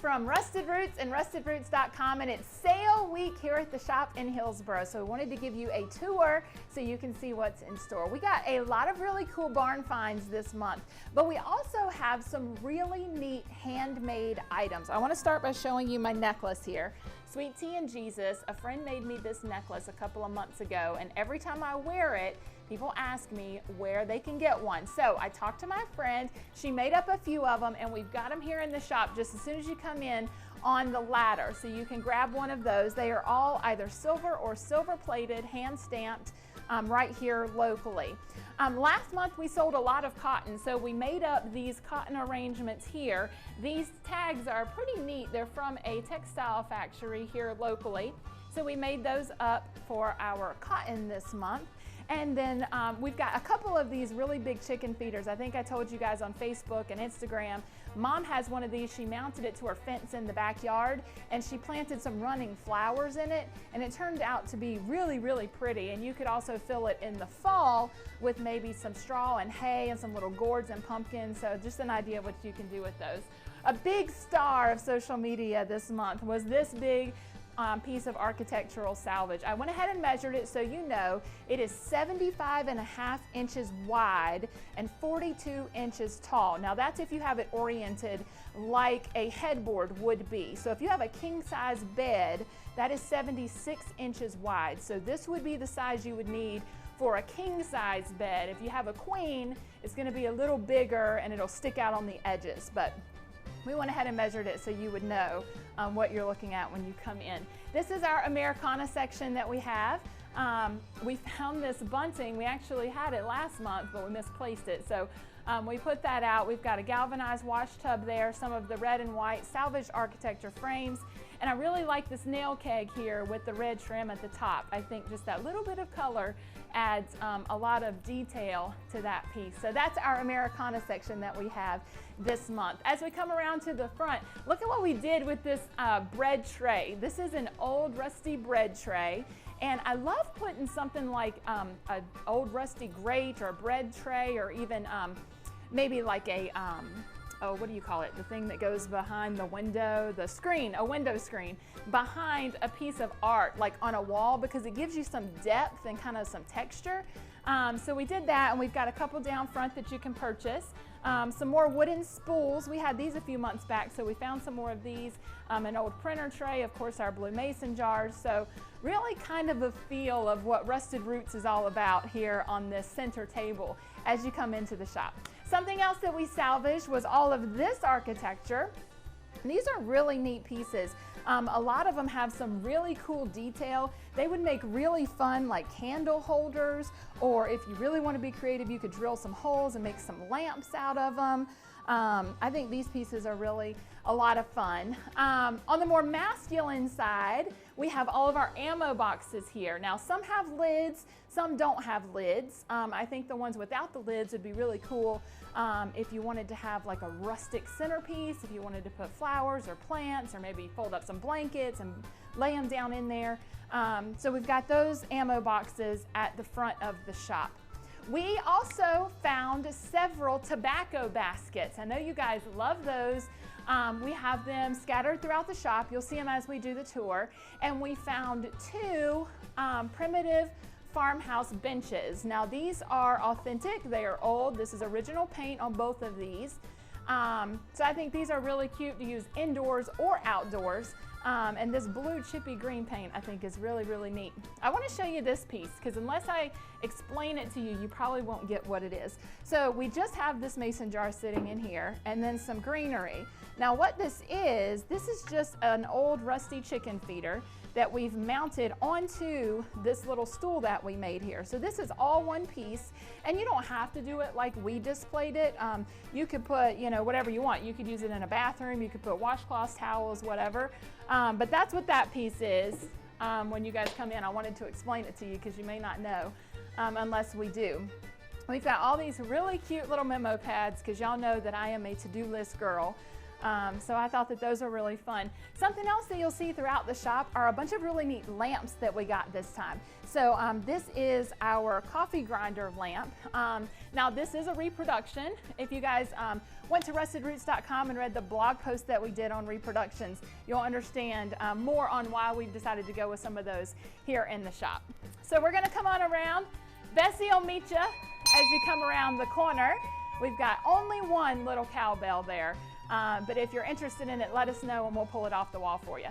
from Rusted Roots and rustedroots.com, and it's sale week here at the shop in Hillsboro. So we wanted to give you a tour so you can see what's in store. We got a lot of really cool barn finds this month, but we also have some really neat handmade items. I want to start by showing you my necklace here. Sweet Tea and Jesus, a friend made me this necklace a couple of months ago, and every time I wear it, people ask me where they can get one. So I talked to my friend, she made up a few of them, and we've got them here in the shop just as soon as you come in on the ladder. So you can grab one of those. They are all either silver or silver plated, hand stamped, right here locally. Last month we sold a lot of cotton, so we made up these cotton arrangements here. These tags are pretty neat. They're from a textile factory here locally. So we made those up for our cotton this month. And then we've got a couple of these really big chicken feeders. I think I told you guys on Facebook and Instagram. Mom has one of these. She mounted it to her fence in the backyard, and she planted some running flowers in it, and it turned out to be really, really pretty. And you could also fill it in the fall with maybe some straw and hay and some little gourds and pumpkins. So just an idea of what you can do with those. A big star of social media this month was this big piece of architectural salvage. I went ahead and measured it so you know it is 75.5 inches wide and 42 inches tall. Now that's if you have it oriented like a headboard would be. So if you have a king size bed, that is 76 inches wide. So this would be the size you would need for a king size bed. If you have a queen, it's going to be a little bigger and it'll stick out on the edges. But we went ahead and measured it so you would know what you're looking at when you come in. This is our Americana section that we have. We found this bunting. We actually had it last month, but we misplaced it. So we put that out. We've got a galvanized wash tub there, some of the red and white salvaged architecture frames. And I really like this nail keg here with the red trim at the top. I think just that little bit of color adds a lot of detail to that piece. So that's our Americana section that we have this month. As we come around to the front, look at what we did with this bread tray. This is an old rusty bread tray. And I love putting something like an old rusty grate or a bread tray, or even maybe like a, oh, what do you call it? The thing that goes behind the window, the screen, a window screen, behind a piece of art, like on a wall, because it gives you some depth and kind of some texture. So we did that, and we've got a couple down front that you can purchase. Some more wooden spools. We had these a few months back, so we found some more of these. An old printer tray, of course, our blue mason jars. So really kind of a feel of what Rusted Roots is all about here on this center table as you come into the shop. Something else that we salvaged was all of this architecture. These are really neat pieces. A lot of them have some really cool detail. They would make really fun like candle holders, or if you really want to be creative, you could drill some holes and make some lamps out of them. I think these pieces are really a lot of fun. On the more masculine side, we have all of our ammo boxes here. Now some have lids, some don't have lids. I think the ones without the lids would be really cool if you wanted to have like a rustic centerpiece, if you wanted to put flowers or plants, or maybe fold up some blankets and lay them down in there. So we've got those ammo boxes at the front of the shop. We also found several tobacco baskets. I know you guys love those. We have them scattered throughout the shop. You'll see them as we do the tour. And we found two primitive farmhouse benches. Now these are authentic. They are old. This is original paint on both of these. So I think these are really cute to use indoors or outdoors. And this blue chippy green paint I think is really, really neat. I want to show you this piece because unless I explain it to you, you probably won't get what it is. So we just have this mason jar sitting in here and then some greenery. Now what this is just an old rusty chicken feeder that we've mounted onto this little stool that we made here. So this is all one piece, and you don't have to do it like we displayed it. You could put, you know, whatever you want. You could use it in a bathroom, you could put washcloths, towels, whatever. But that's what that piece is. When you guys come in, I wanted to explain it to you because you may not know unless we do. We've got all these really cute little memo pads because y'all know that I am a to-do list girl. So I thought that those are really fun. Something else that you'll see throughout the shop are a bunch of really neat lamps that we got this time. So this is our coffee grinder lamp. Now this is a reproduction. If you guys went to rustedroots.com and read the blog post that we did on reproductions, you'll understand more on why we decided to go with some of those here in the shop. So we're gonna come on around. Bessie will meet you as you come around the corner. We've got only one little cowbell there. But if you're interested in it, let us know and we'll pull it off the wall for you.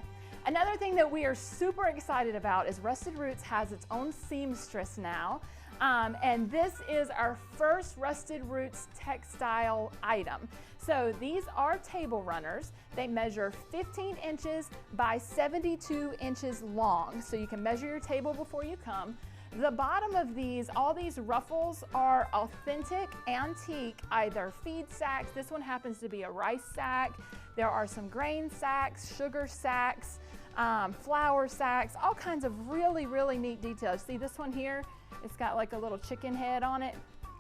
Another thing that we are super excited about is Rusted Roots has its own seamstress now. And this is our first Rusted Roots textile item. So these are table runners. They measure 15 inches by 72 inches long. So you can measure your table before you come. The bottom of these, all these ruffles are authentic, antique, either feed sacks. This one happens to be a rice sack. There are some grain sacks, sugar sacks, flour sacks, all kinds of really, really neat details. See this one here? It's got like a little chicken head on it.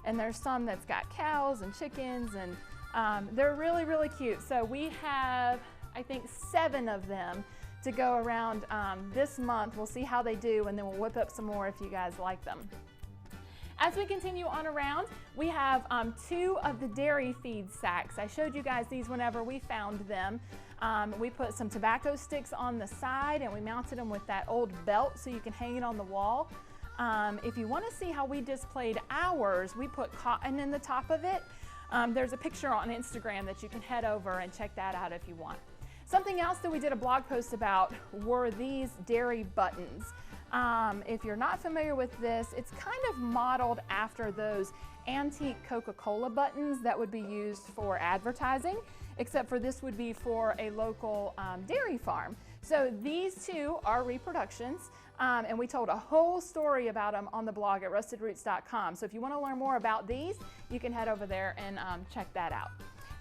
And there's some that's got cows and chickens, and they're really, really cute. So we have, I think, 7 of them to go around this month. We'll see how they do, and then we'll whip up some more if you guys like them. As we continue on around, we have 2 of the dairy feed sacks. I showed you guys these whenever we found them. We put some tobacco sticks on the side and we mounted them with that old belt so you can hang it on the wall. If you want to see how we displayed ours, we put cotton in the top of it. There's a picture on Instagram that you can head over and check that out if you want. Something else that we did a blog post about were these dairy buttons. If you're not familiar with this, it's kind of modeled after those antique Coca-Cola buttons that would be used for advertising, except for this would be for a local dairy farm. So these 2 are reproductions, and we told a whole story about them on the blog at rustedroots.com. So if you want to learn more about these, you can head over there and check that out.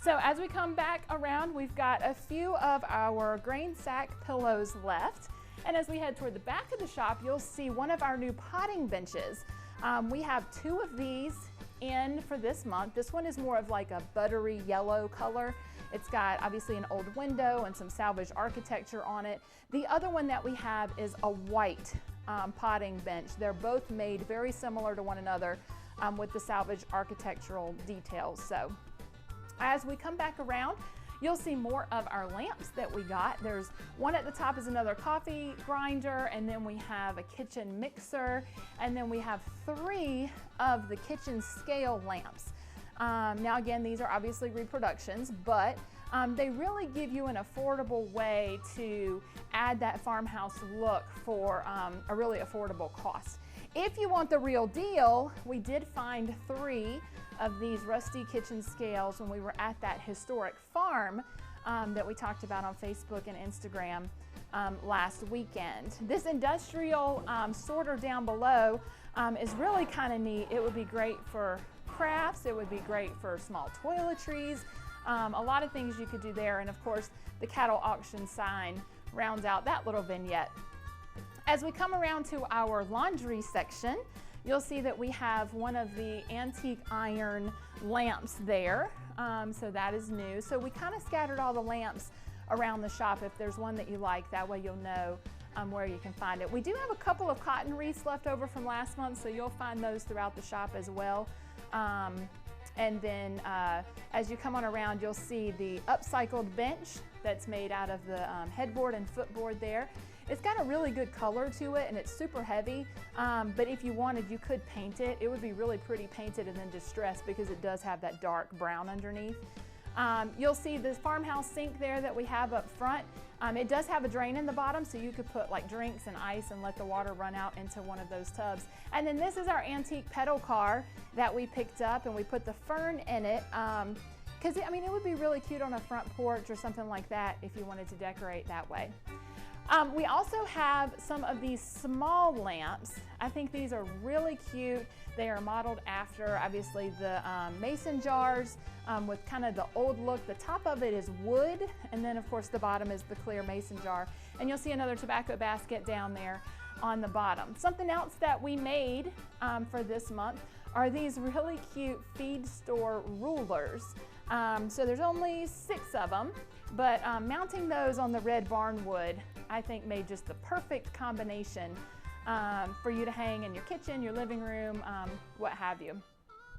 So as we come back around, we've got a few of our grain sack pillows left. And as we head toward the back of the shop, you'll see one of our new potting benches. We have 2 of these in for this month. This one is more of like a buttery yellow color. It's got obviously an old window and some salvage architecture on it. The other one that we have is a white potting bench. They're both made very similar to one another with the salvage architectural details. So as we come back around, you'll see more of our lamps that we got. There's one at the top is another coffee grinder, and then we have a kitchen mixer, and then we have 3 of the kitchen scale lamps. Now again, these are obviously reproductions, but they really give you an affordable way to add that farmhouse look for a really affordable cost. If you want the real deal, we did find 3 of these rusty kitchen scales when we were at that historic farm that we talked about on Facebook and Instagram last weekend. This industrial sorter down below is really kind of neat. It would be great for crafts, it would be great for small toiletries, a lot of things you could do there, and of course the cattle auction sign rounds out that little vignette. As we come around to our laundry section, you'll see that we have one of the antique iron lamps there, so that is new. So we kind of scattered all the lamps around the shop. If there's one that you like, that way you'll know where you can find it. We do have a couple of cotton wreaths left over from last month, so you'll find those throughout the shop as well. And then as you come on around, you'll see the upcycled bench that's made out of the headboard and footboard there. It's got a really good color to it, and it's super heavy, but if you wanted, you could paint it. It would be really pretty painted and then distressed because it does have that dark brown underneath. You'll see this farmhouse sink there that we have up front. It does have a drain in the bottom, so you could put like drinks and ice and let the water run out into one of those tubs. And then this is our antique pedal car that we picked up, and we put the fern in it because I mean, it would be really cute on a front porch or something like that if you wanted to decorate that way. We also have some of these small lamps. I think these are really cute. They are modeled after, obviously, the mason jars with kind of the old look. The top of it is wood, and then, of course, the bottom is the clear mason jar. And you'll see another tobacco basket down there on the bottom. Something else that we made for this month are these really cute feed store rulers. So there's only 6 of them, but mounting those on the red barnwood, I think made just the perfect combination for you to hang in your kitchen, your living room, what have you.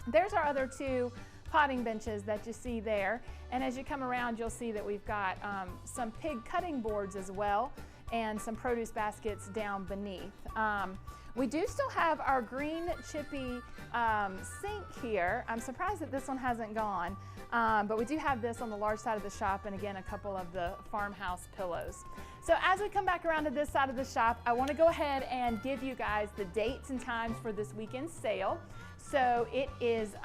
There's our other 2 potting benches that you see there, and as you come around you'll see that we've got some pig cutting boards as well and some produce baskets down beneath. We do still have our green chippy sink here. I'm surprised that this one hasn't gone, but we do have this on the large side of the shop, and again a couple of the farmhouse pillows. So as we come back around to this side of the shop, I want to go ahead and give you guys the dates and times for this weekend sale. So it is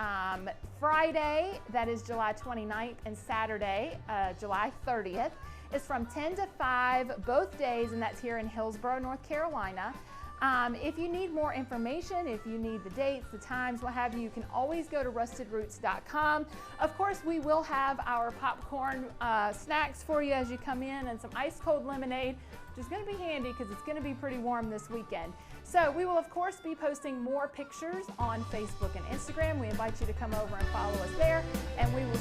Friday, that is July 29th, and Saturday, July 30th. It's from 10 to 5 both days, and that's here in Hillsborough, North Carolina. If you need more information, if you need the dates, the times, what have you, you can always go to rustedroots.com. Of course, we will have our popcorn snacks for you as you come in, and some ice cold lemonade, which is going to be handy because it's going to be pretty warm this weekend. So we will of course be posting more pictures on Facebook and Instagram. We invite you to come over and follow us there, and we will